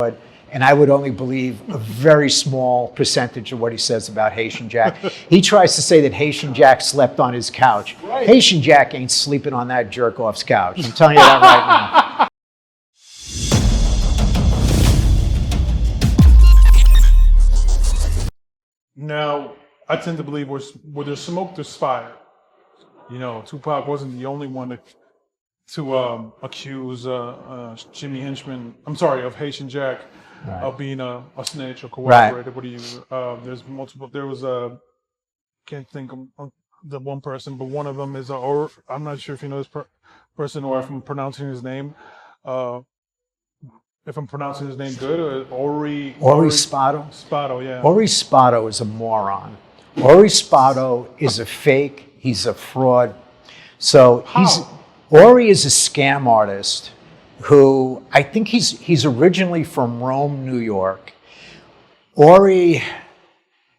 fraud, and I would only believe a very small percentage of what he says about Haitian Jack. He tries to say that Haitian Jack slept on his couch. Right. Haitian Jack ain't sleeping on that jerk-off's couch. I'm telling you that right now. Now, I tend to believe where there's smoke, there's fire. You know, Tupac wasn't the only one to accuse Jimmy Henchman, of Haitian Jack, right, of being a snitch or cooperator. Right. What do you? There's multiple. There was can't think of the one person, but one of them is or I'm not sure if you know this person or if I'm pronouncing his name. If I'm pronouncing his name good, Ori Spado. Spado, yeah. Ori Spado is a moron. Ori Spado is a fake. He's a fraud. So Ori is a scam artist who I think he's originally from Rome, New York. Ori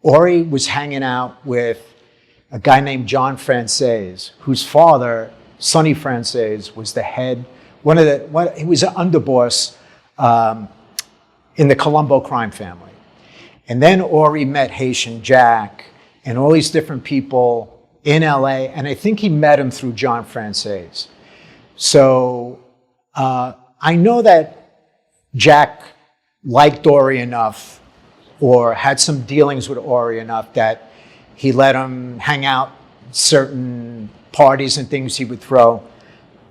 was hanging out with a guy named John Frances, whose father, Sonny Frances, was the head. He was an underboss in the Colombo crime family. And then Ori met Haitian Jack and all these different people in LA, and I think he met him through John Frances. So I know that Jack liked Ori enough or had some dealings with Ori enough that he let him hang out certain parties and things he would throw.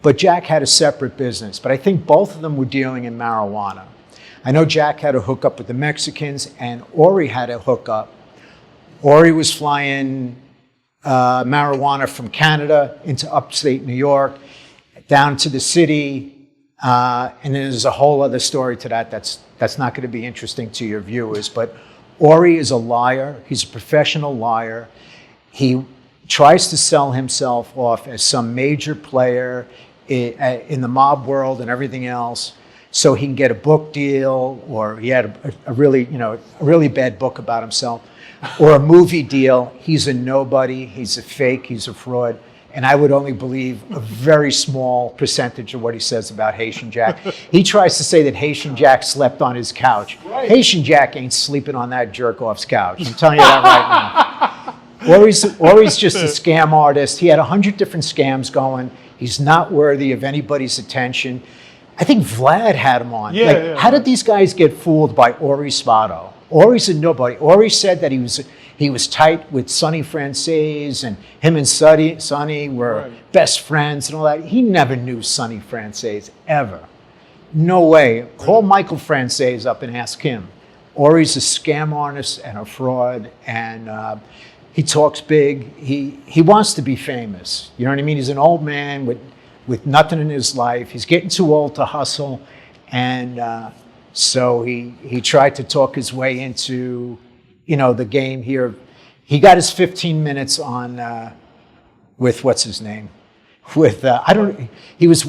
But Jack had a separate business. But I think both of them were dealing in marijuana. I know Jack had a hookup with the Mexicans and Ori had a hookup. Ori was flying marijuana from Canada into upstate New York, down to the city. And then there's a whole other story to that that's not going to be interesting to your viewers. But Ori is a liar. He's a professional liar. He tries to sell himself off as some major player in the mob world and everything else, so he can get a book deal, or he had a really bad book about himself, or a movie deal. He's a nobody. He's a fake. He's a fraud. And I would only believe a very small percentage of what he says about Haitian Jack. He tries to say that Haitian Jack slept on his couch. Right. Haitian Jack ain't sleeping on that jerk-off's couch. I'm telling you that right now. Ori's just a scam artist. He had 100 different scams going. He's not worthy of anybody's attention. I think Vlad had him on. Yeah, how did these guys get fooled by Ori Spado? Ori's a nobody. Ori said that he was tight with Sonny Frances, and him and Sonny were best friends and all that. He never knew Sonny Frances, ever. No way. Call Michael Frances up and ask him. Ori's a scam artist and a fraud, and he talks big. He wants to be famous. You know what I mean? He's an old man with nothing in his life. He's getting too old to hustle, and so he tried to talk his way into, the game here. He got his 15 minutes on with what's his name? With he was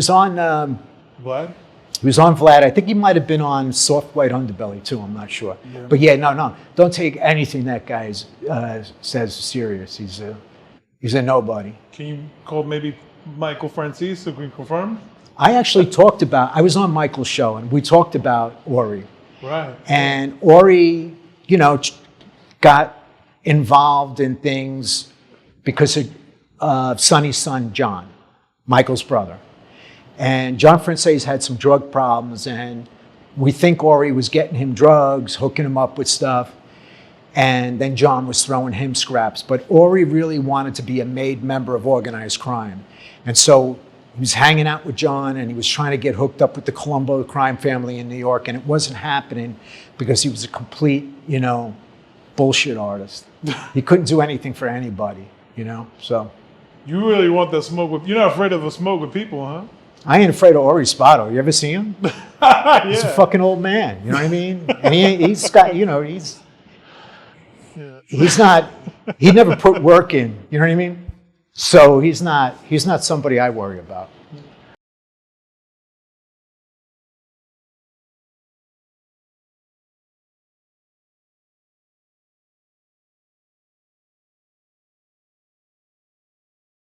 on Vlad? He was on Vlad. I think he might have been on Soft White Underbelly too. I'm not sure. Yeah. But yeah, no. Don't take anything that guy says serious. He's a nobody. Can you call maybe Michael Frances so we can confirm? I actually I was on Michael's show and we talked about Ori. Right. And Ori, got involved in things because of Sonny's son, John, Michael's brother. And John Frances had some drug problems, and we think Ori was getting him drugs, hooking him up with stuff, and then John was throwing him scraps. But Ori really wanted to be a made member of organized crime. And so he was hanging out with John, and he was trying to get hooked up with the Colombo crime family in New York, and it wasn't happening because he was a complete, bullshit artist. He couldn't do anything for anybody, so. You really want the smoke you're not afraid of the smoke with people, huh? I ain't afraid of Ori Spado. You ever see him? Yeah. He's a fucking old man. You know what I mean? And he's got, he never put work in. You know what I mean? So he's not somebody I worry about.